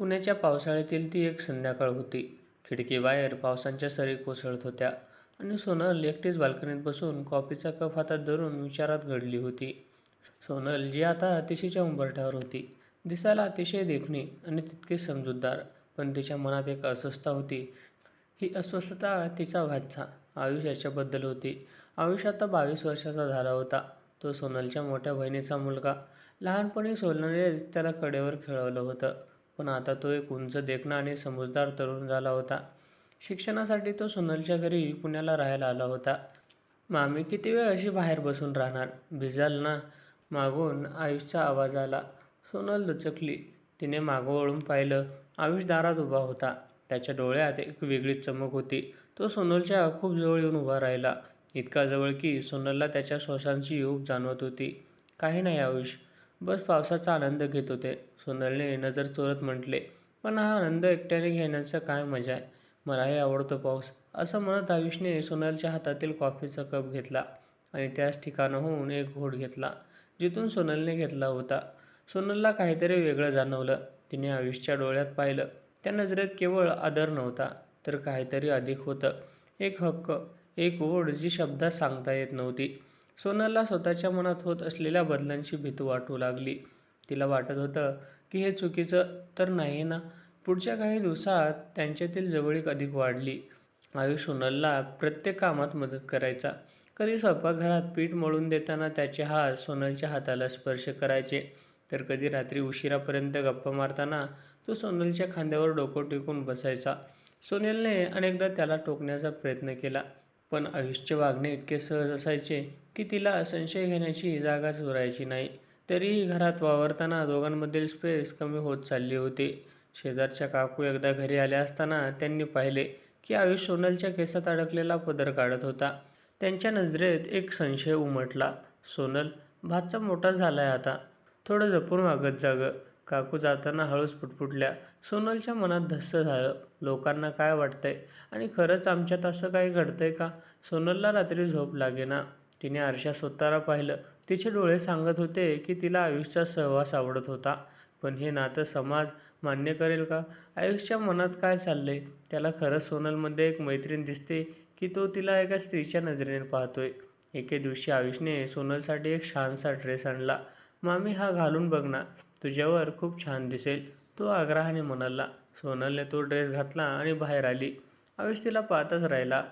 पुण्याच्या पावसाळ्यातील ती एक संध्याकाळ होती. खिडकीबाहेर पावसाच्या सरी कोसळत होत्या आणि सोनल एकटीच बाल्कनीत बसून कॉफीचा कप हातात धरून विचारात गढली होती. सोनल जी आता अतिशयच्या उंबरठ्यावर होती. दिसायला अतिशय देखणी आणि तितकीच समजूतदार, पण तिच्या मनात एक अस्वस्थता होती. ही अस्वस्थता तिचा भाचा आयुष याच्याबद्दल होती. आयुष आता 22 वर्षाचा झाला होता. तो सोनलच्या मोठ्या बहिणीचा मुलगा. लहानपणी सोनलनेच त्याला कडेवर खेळवलं होतं, पण आता तो एक उंच, देखणा आणि समजूतदार तरुण झाला होता. शिक्षणासाठी तो सोनलच्या घरी पुण्याला राहायला आला होता. मामी किती वेळ अशी बाहेर बसून राहणार, भिजाल ना. मागून आयुषचा आवाज आला. सोनल दचकली. तिने मागं वळून पाहिलं. आयुष दारात उभा होता. त्याच्या डोळ्यात एक वेगळीच चमक होती. तो सोनलच्या खूप जवळ येऊन उभा राहिला. इतका जवळ की सोनलला त्याच्या श्वासांची ऊब जाणवत होती. काही नाही आयुष, बस पावसाचा आनंद घेत होते, सोनलने नजर चोरत म्हटले. पण हा आनंद एकट्याने घेण्याचं काय मजा आहे. मलाही आवडतो पाऊस, असं म्हणत आयुषने सोनलच्या हातातील कॉफीचा कप घेतला आणि त्याच ठिकाणाहून एक घोट घेतला, जिथून सोनलने घेतला होता. सोनलला काहीतरी वेगळं जाणवलं. तिने आयुषच्या डोळ्यात पाहिलं. त्या नजरेत केवळ आदर नव्हता, तर काहीतरी अधिक होतं. एक हक्क, एक ओढ जी शब्दात सांगता येत नव्हती. सोनलला स्वतःच्या मनात होत असलेल्या बदलांची भीती वाटू लागली. तिला वाटत होतं की हे चुकीचं तर नाही ना. पुढच्या काही दिवसात त्यांच्यातील जवळीक अधिक वाढली. आयुष सोनलला प्रत्येक कामात मदत करायचा. कधी स्वयंपाकघरात पीठ मळून देताना त्याचे हात सोनलच्या हाताला स्पर्श करायचे, तर कधी रात्री उशिरापर्यंत गप्पा मारताना तो सोनलच्या खांद्यावर डोकं टेकून बसायचा. सोनलने अनेकदा त्याला टोकण्याचा प्रयत्न केला, पण आयुषचे वागणे इतके सहज असायचे की तिला संशय घेण्याची जागाच उरायची नाही. तरीही घरात वावरताना दोघांमधील स्पेस कमी होत चालली होती. शेजारच्या काकू एकदा घरी आल्या असताना त्यांनी पाहिले की आयुष सोनलच्या केसात अडकलेला पदर काढत होता. त्यांच्या नजरेत एक संशय उमटला. सोनल, भाचा मोठा झालाय आता, थोडं जपून वागत जा गं. काकू जाताना हळूच पुटपुटल्या. सोनलच्या मनात धस्स झालं. लोकांना काय वाटतंय आणि खरंच आमच्यात असं काही घडतंय का? सोनलला रात्री झोप लागेना. तिने आरशात स्वतःला पाहिलं. तिचे डोळे सांगत होते की तिला आयुषचा सहवास आवडत होता, पण हे नातं समाज मान्य करेल का? आयुषच्या मनात काय चाललंय? त्याला खरंच सोनलमध्ये एक मैत्रीण दिसते की तो तिला एका स्त्रीच्या नजरेने पाहतोय? एके दिवशी आयुषने सोनलसाठी एक छानसा ड्रेस आणला. मामी, हा घालून बघ ना, तुझ्यावर खूप छान दिसेल, तो आग्रहाने म्हणाला. सोनलने तो ड्रेस घातला आणि बाहेर आली. आयुष तिला पाहतच राहिला.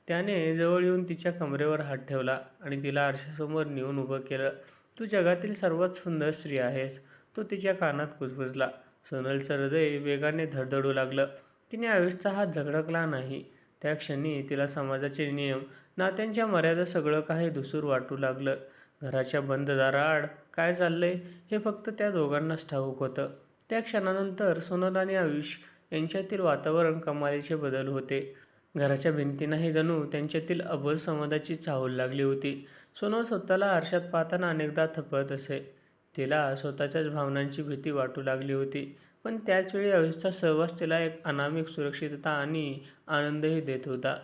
त्याने जवळ येऊन तिच्या कमरेवर हात ठेवला आणि तिला आरशासमोर नेऊन उभं केलं. तू जगातील सर्वात सुंदर स्त्री आहेस, तो तिच्या कानात कुजबुजला. सोनलचं हृदय वेगाने धडधडू लागलं. तिने आयुषचा हात झगडकला नाही. त्या क्षणी तिला समाजाचे नियम, नात्यांच्या मर्यादा, सगळं काही धुसूर वाटू लागलं. घराच्या बंद दाराआड काय चाललंय हे फक्त त्या दोघांनाच ठाऊक होतं. त्या क्षणानंतर सोनल आणि आयुष यांच्यातील वातावरण कमालीचे बदल होते. घराच्या भिंतींनाही जणू त्यांच्यातील अबोल संवादाची चाहूल लागली होती. सोनल स्वतःला आरशात पाहताना अनेकदा थपळत असे. तिला स्वतःच्याच भावनांची भीती वाटू लागली होती, पण त्याचवेळी आयुषचा सहवास तिला एक अनामिक सुरक्षितता आणि आनंदही देत होता.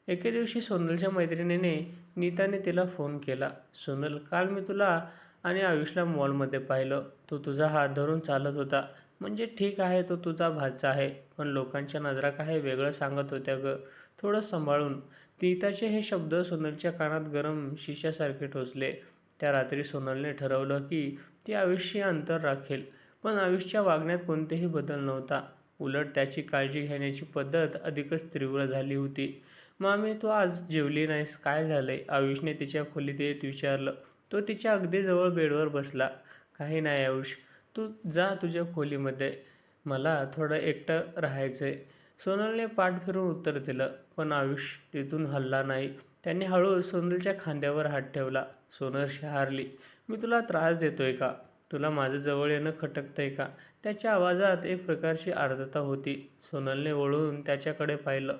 एके दिवशी सोनलच्या मैत्रिणीने नीताने तिला फोन केला. सोनल, काल मी तुला आणि आयुषला मॉलमध्ये पाहिलं. तो तुझा हात धरून चालत होता. म्हणजे ठीक आहे, तो तुझा भाचा आहे, पण लोकांच्या नजरा काही वेगळं सांगत होत्या गं, थोडं सांभाळून. नीताचे हे शब्द सोनलच्या कानात गरम शिशासारखे टोचले. त्या रात्री सोनलने ठरवलं की ती आयुषशी अंतर राखेल, पण आयुषच्या वागण्यात कोणतेही बदल नव्हता. उलट त्याची काळजी घेण्याची पद्धत अधिकच तीव्र झाली होती. मामी, तू आज जेवली नाहीस, काय झालंय? आयुषने तिच्या खोलीत येत विचारलं. तो तिच्या अगदी जवळ बेडवर बसला. काही नाही आयुष, तू जा तुझ्या खोलीमध्ये, मला थोडं एकटं राहायचंय. सोनलने पाठ फिरून उत्तर दिलं, पण आयुष तिथून हलला नाही. त्याने हळूच सोनलच्या खांद्यावर हात ठेवला. सोनल शहारली. मी तुला त्रास देतोय का? तुला माझं जवळ येणं खटकतंय का? त्याच्या आवाजात एक प्रकारची आर्द्रता होती. सोनलने वळून त्याच्याकडे पाहिलं.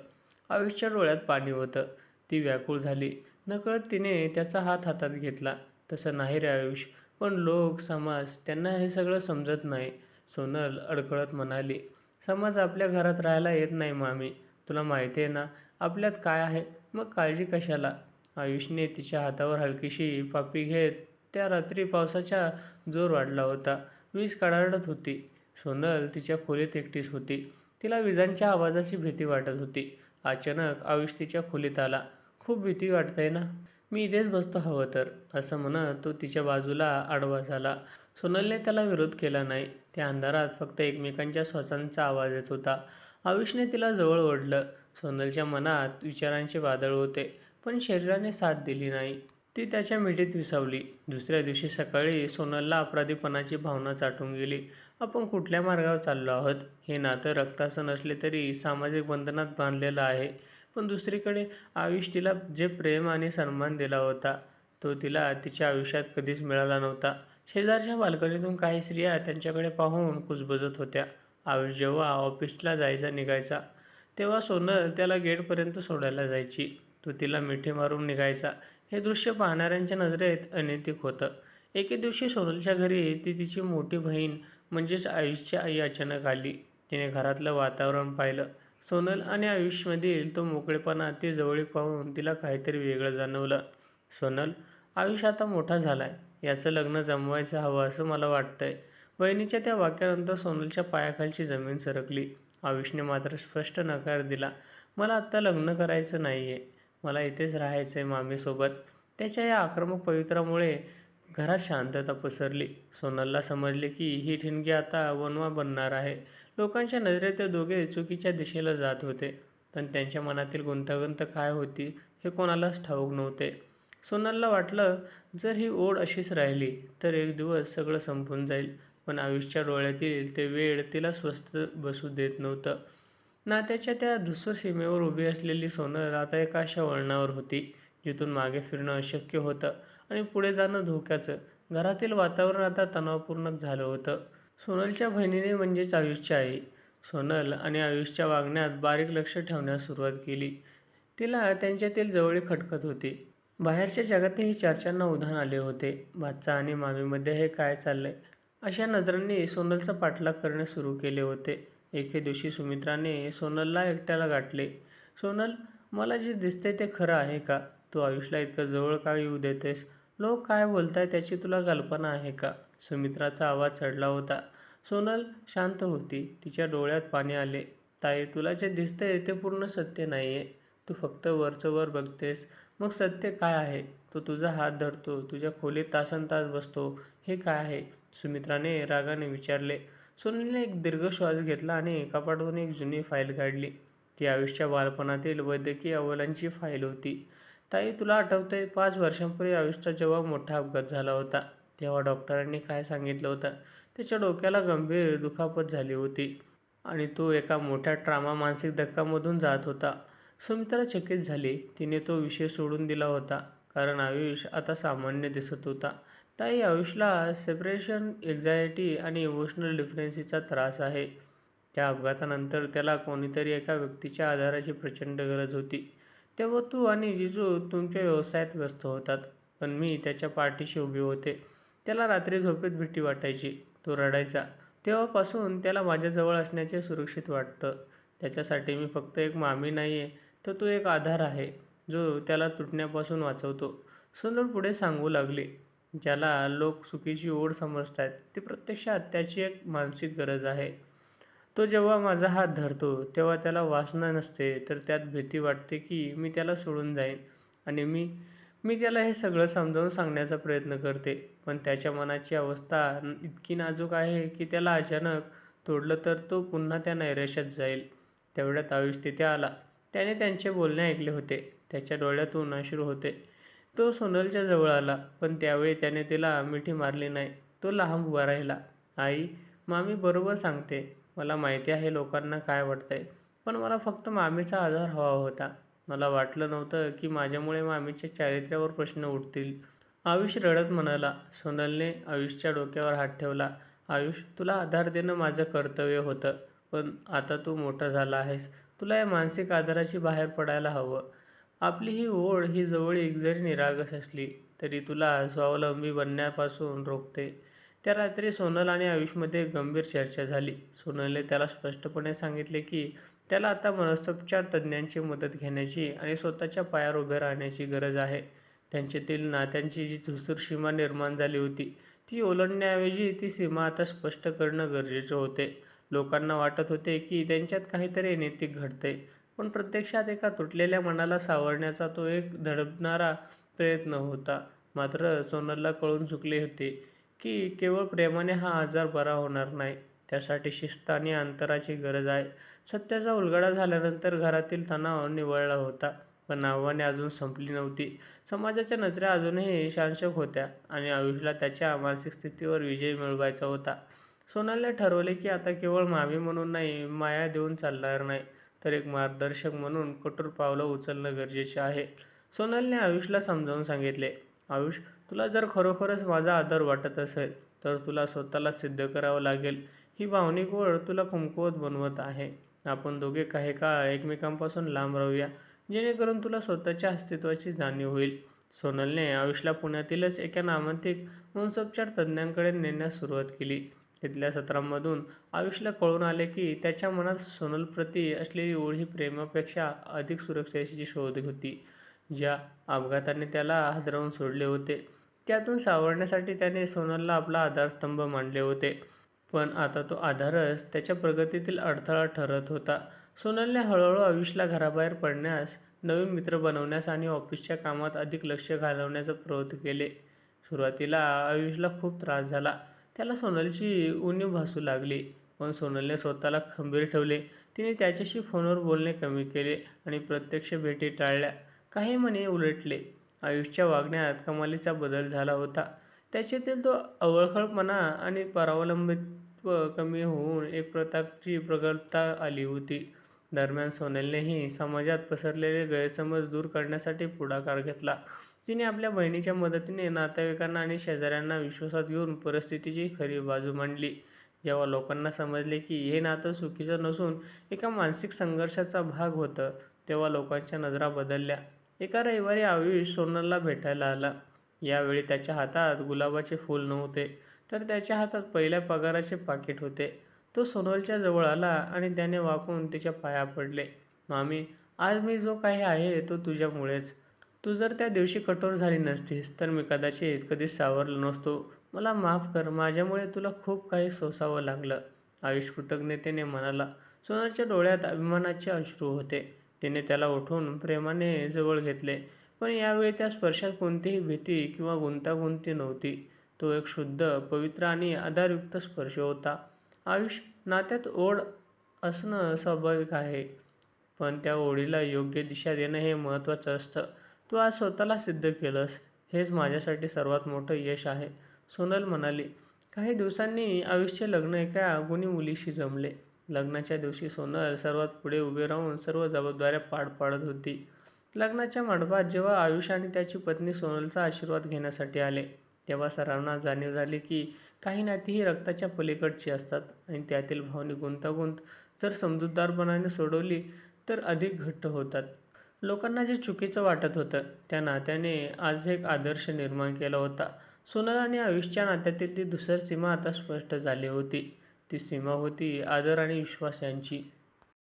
आयुषच्या डोळ्यात पाणी होतं. ती व्याकुळ झाली. नकळत तिने त्याचा हात हातात घेतला. तसं नाही रे आयुष, पण लोक, समाज, त्यांना हे सगळं समजत नाही. सोनल अडखळत म्हणाली. समाज आपल्या घरात राहायला येत नाही मामी, तुला माहिती आहे ना आपल्यात काय आहे, मग काळजी कशाला? आयुषने तिच्या हातावर हलकीशी पापी घेत, त्या रात्री पावसाचा जोर वाढला होता. वीज कडाडत होती. सोनल तिच्या खोलीत एकटीच होती. तिला विजांच्या आवाजाची भीती वाटत होती. अचानक आयुष तिच्या खोलीत आला. "खूप भीती वाटते ना? मी इथेच बसतो हवं तर," असं म्हणत तो तिच्या बाजूला आडवा झाला. सोनलने त्याला विरोध केला नाही. त्या अंधारात फक्त एकमेकांच्या श्वासांचा आवाज येत होता. आयुषने तिला जवळ ओढलं. सोनलच्या मनात विचारांचे वादळ होते, पण शरीराने साथ दिली नाही. ती त्याच्या मिठीत विसावली. दुसऱ्या दिवशी सकाळी सोनलला अपराधीपणाची भावना चाटून गेली. आपण कुठल्या मार्गावर चाललो आहोत? हे नातं रक्ताचं नसले तरी सामाजिक बंधनात बांधलेलं आहे. पण दुसरीकडे आयुष तिला जे प्रेम आणि सन्मान दिला होता, तो तिला तिच्या आयुष्यात कधीच मिळाला नव्हता. शेजारच्या बाल्कनीतून काही स्त्रिया त्यांच्याकडे पाहून कुजबुजत होत्या. आयुष जेव्हा ऑफिसला निघायचा, तेव्हा सोनल त्याला गेटपर्यंत सोडायला जायची. तो तिला मिठी मारून निघायचा. हे दृश्य पाहणाऱ्यांच्या नजरेत अनैतिक होतं. एके दिवशी सोनलच्या घरी तिची मोठी बहीण म्हणजेच आयुषची आई अचानक आली. तिने घरातलं वातावरण पाहिलं. सोनल आणि आयुषमधील तो मोकळेपणा, ती जवळीक पाहून तिला काहीतरी वेगळं जाणवलं. "सोनल, आयुष आता मोठा झालाय. याचं लग्न जमवायचं हवं असं मला वाटतंय." बहिणीच्या त्या वाक्यानंतर सोनलच्या पायाखालची जमीन सरकली. आयुषने मात्र स्पष्ट नकार दिला. "मला आत्ता लग्न करायचं नाहीये. मला इथेच राहायचंय मामीसोबत." त्याच्या या आक्रमक पवित्र्यामुळे घरात शांतता पसरली. सोनलला समजले की ही ठिणगी आता वणवा बनणार आहे. लोकांच्या नजरेत ते दोघे चुकीच्या दिशेला जात होते, पण त्यांच्या मनातील गुंतागुंत काय होती हे कोणालाच ठाऊक नव्हते. सोनलला वाटलं, जर ही ओढ अशीच राहिली तर एक दिवस सगळं संपून जाईल. पण आयुष्याच्या डोळ्यातील ते वेड तिला स्वस्थ बसू देत नव्हतं. नात्याच्या त्या धूसर सीमेवर उभी असलेली सोनल आता एका अशा वळणावर होती, जिथून मागे फिरणं अशक्य होतं आणि पुढे जाणं धोक्याचं. घरातील वातावरण आता तणावपूर्ण झालं होतं. सोनलच्या बहिणीने म्हणजेच आयुषची आई, सोनल आणि आयुषच्या वागण्यात बारीक लक्ष ठेवण्यास सुरुवात केली. तिला त्यांच्यातील जवळीक खटकत होती. बाहेरच्या जगातही चर्चांना उधाण आले होते. भाचा आणि मामीमध्ये हे काय चाललंय? अशा नजरांनी सोनलचा पाठलाग करणे सुरू केले होते. एके दिवशी सुमित्राने सोनलला एकट्याला गाठले. "सोनल, मला जे दिसतंय ते खरं आहे का? तू आयुषला इतकं जवळ का येऊ देतेस? लोक काय बोलतायत त्याची तुला कल्पना आहे का?" सुमित्राचा आवाज चढला होता. सोनल शांत होती. तिच्या डोळ्यात पाणी आले. "ताई, तुला जे दिसतंय ते पूर्ण सत्य नाहीये. तू फक्त वरचं वर बघतेस. मग सत्य काय आहे? तो तुझा हात धरतो, तुझ्या खोलीत तासनतास बसतो. हे काय आहे?" सुमित्राने रागाने विचारले. सोनलने एक दीर्घ श्वास घेतला आणि कपाटातून एक जुनी फाईल काढली. ती आयुषच्या बालपणातील वैद्यकीय अहवालांची फाईल होती. "ताई, तुला आठवतंय 5 वर्षांपूर्वी आयुषचा जेव्हा मोठा अपघात झाला होता, तेव्हा डॉक्टरांनी काय सांगितलं होतं? त्याच्या डोक्याला गंभीर दुखापत झाली होती आणि तो एका मोठ्या ट्रॉमा मानसिक धक्क्यामधून जात होता." सुमित्रा चकित झाली. तिने तो विषय सोडून दिला होता, कारण आयुष आता सामान्य दिसत होता. "ताई, आयुषला सेपरेशन एन्झायटी आणि इमोशनल डिफरन्सीचा त्रास आहे. त्या अपघातानंतर त्याला कोणीतरी एका व्यक्तीच्या आधाराची प्रचंड गरज होती. तेव्हा तू आणि जिजू तुमच्या व्यवसायात व्यस्त होतात, पण मी त्याच्या पाठीशी उभी होते. त्याला रात्री झोपेत भीती वाटायची. तो रडायचा. तेव्हापासून त्याला माझ्याजवळ असण्याचे सुरक्षित वाटतं. त्याच्यासाठी मी फक्त एक मामी नाहीये, तर तो एक आधार आहे, जो त्याला तुटण्यापासून वाचवतो." सोनल पुढे सांगू लागली, "ज्याला लोक चुकीची ओढ समजतायत, ती प्रत्यक्षात त्याची एक मानसिक गरज आहे. तो जेव्हा माझा हात धरतो, तेव्हा त्याला वासना नसते, तर त्यात भीती वाटते की मी त्याला सोडून जाईन. आणि मी मी त्याला हे सगळं समजावून सांगण्याचा प्रयत्न करते, पण त्याच्या मनाची अवस्था इतकी नाजूक आहे की त्याला अचानक तोडलं तर तो पुन्हा त्या नैराश्यात जाईल." तेवढ्यात आयुष तिथे आला. त्याने त्यांचे बोलणे ऐकले होते. त्याच्या डोळ्यातून अश्रू होते. तो सोनलच्या जवळ आला, पण त्यावेळी त्याने तिला मिठी मारली नाही. तो लांब उभा राहिला. "आई, मामी बरोबर सांगते. मला माहिती आहे लोकांना काय वाटतंय, पण मला फक्त मामीचा आधार हवा होता. मला वाटलं नव्हतं की माझ्यामुळे मामीच्या चारित्र्यावर प्रश्न उठतील." आयुष रडत म्हणाला. सोनलने आयुषच्या डोक्यावर हात ठेवला. "आयुष, तुला आधार देणं माझं कर्तव्य होतं, पण आता तू मोठा झाला आहेस. तुला या मानसिक आधाराची बाहेर पडायला हवं. आपली ही ओढ, ही जवळीक जरी निरागस असली, तरी तुला स्वावलंबी बनण्यापासून रोखते." त्या रात्री सोनल आणि आयुषमध्ये एक गंभीर चर्चा झाली. सोनलने त्याला स्पष्टपणे सांगितले की त्याला आता मनसोपचार तज्ज्ञांची मदत घेण्याची आणि स्वतःच्या पायावर उभे राहण्याची गरज आहे. त्यांच्यातील नात्यांची जी धूसर सीमा निर्माण झाली होती, ती ओलांडण्याऐवजी ती सीमा आता स्पष्ट करणं गरजेचं होते. लोकांना वाटत होते की त्यांच्यात काहीतरी नैतिक घडतंय, पण प्रत्यक्षात एका तुटलेल्या मनाला सावरण्याचा तो एक धडपणारा प्रयत्न होता. मात्र सोनलला कळून चुकले होते की केवळ प्रेमाने हा आजार बरा होणार नाही. त्यासाठी शिस्त आणि अंतराची गरज आहे. सत्याचा उलगडा झाल्यानंतर घरातील तणाव निवळला होता, पण आव्हाने अजून संपली नव्हती. समाजाच्या नजरा अजूनही शासक होत्या आणि आयुषला त्याच्या मानसिक स्थितीवर विजय मिळवायचा होता. सोनलने ठरवले की आता केवळ मामी म्हणून नाही, माया देऊन चालणार नाही, तर एक मार्गदर्शक म्हणून कठोर पावलं उचलणं गरजेचे आहे. सोनलने आयुषला समजावून सांगितले, आयुष, तुला जर खरोखरच माझा आदर वाटत असेल तर तुला स्वतःला सिद्ध करावं लागेल. ही भावनिक ओढ तुला कमकुवत बनवत आहे. आपण दोघे काही काळ एकमेकांपासून लांब राहूया, जेणेकरून तुला स्वतःच्या अस्तित्वाची जाणीव होईल. सोनलने आयुषला पुण्यातीलच एका नामांकित वंशोपचार तज्ज्ञांकडे नेण्यास सुरुवात केली. तिथल्या सत्रांमधून आयुषला कळून आले की त्याच्या मनात सोनलप्रती असलेली ओढ ही प्रेमापेक्षा अधिक सुरक्षेची शोध होती. ज्या अपघाताने त्याला हादरवून सोडले होते, त्यातून सावरण्यासाठी त्याने सोनलला आपला आधारस्तंभ मानले होते. पण आता तो आधारच त्याच्या प्रगतीतील अडथळा ठरत होता. सोनलने हळूहळू आयुषला घराबाहेर पडण्यास, नवीन मित्र बनवण्यास आणि ऑफिसच्या कामात अधिक लक्ष घालवण्याचा प्रयत्न केले. सुरुवातीला आयुषला खूप त्रास झाला. त्याला सोनलची उणीव भासू लागली. पण सोनलने स्वतःला खंबीर ठेवले. तिने त्याच्याशी फोनवर बोलणे कमी केले आणि प्रत्यक्ष भेटी टाळल्या. काही महिने उलटले. आयुषच्या वागण्यात कमालीचा बदल झाला होता. त्याच्यातील तो अवळखळपणा आणि परावलंबित्व कमी होऊन एक प्रकारची प्रगल्भता आली होती. दरम्यान सोनलनेही समाजात पसरलेले गैरसमज दूर करण्यासाठी पुढाकार घेतला. तिने आपल्या बहिणीच्या मदतीने नातेवाईकांना आणि शेजाऱ्यांना विश्वासात घेऊन परिस्थितीची खरी बाजू मांडली. जेव्हा लोकांना समजले की हे नातं चुकीचं नसून एका मानसिक संघर्षाचा भाग होतं, तेव्हा लोकांच्या नजरा बदलल्या. एका रविवारी आयुष सोनलला भेटायला आला. यावेळी त्याच्या हातात गुलाबाचे फूल नव्हते, तर त्याच्या हातात पहिल्या पगाराचे पाकीट होते. तो सोनलच्या जवळ आला आणि त्याने वाकून तिच्या पाया पडले. मामी, आज मी जो काही आहे तो तुझ्यामुळेच. तू जर त्या दिवशी कठोर झाली नसतीस तर मी कदाचित कधीच सावरलो नसतो. मला माफ कर, माझ्यामुळे तुला खूप काही सोसावं लागलं. आयुष कृतज्ञतेने म्हणाला. सोनलच्या डोळ्यात अभिमानाचे अश्रू होते. तिने त्याला उठून प्रेमाने जवळ घेतले. पण यावेळी त्या स्पर्शात कोणतीही भीती किंवा गुंतागुंती नव्हती. तो एक शुद्ध, पवित्र आणि आधारयुक्त स्पर्श होता. आयुष, नात्यात ओढ असणं स्वाभाविक आहे, पण त्या ओढीला योग्य दिशा देणं हे महत्त्वाचं असतं. तू आज स्वतःला सिद्ध केलंस, हेच माझ्यासाठी सर्वात मोठं यश आहे, सोनल म्हणाली. काही दिवसांनी आयुषचे लग्न एका गुणी मुलीशी जमले. लग्नाच्या दिवशी सोनल सर्वात पुढे उभी राहून सर्व जबाबदाऱ्या पार पाडत होती. लग्नाच्या मंडपात जेव्हा आयुष आणि त्याची पत्नी सोनलचा आशीर्वाद घेण्यासाठी आले, तेव्हा सर्वांना जाणीव झाली की काही नाती ही रक्ताच्या पलीकडची असतात आणि त्यातील भावनिक गुंतागुंत जर समजूतदारपणाने सोडवली तर अधिक घट्ट होतात. लोकांना जे चुकीचं वाटत होतं, त्या नात्याने आज एक आदर्श निर्माण केला होता. सोनल आणि आयुषच्या नात्यातील ती दुसरी सीमा आता स्पष्ट झाली होती. ती सीमा होती आदर आणि विश्वास यांची.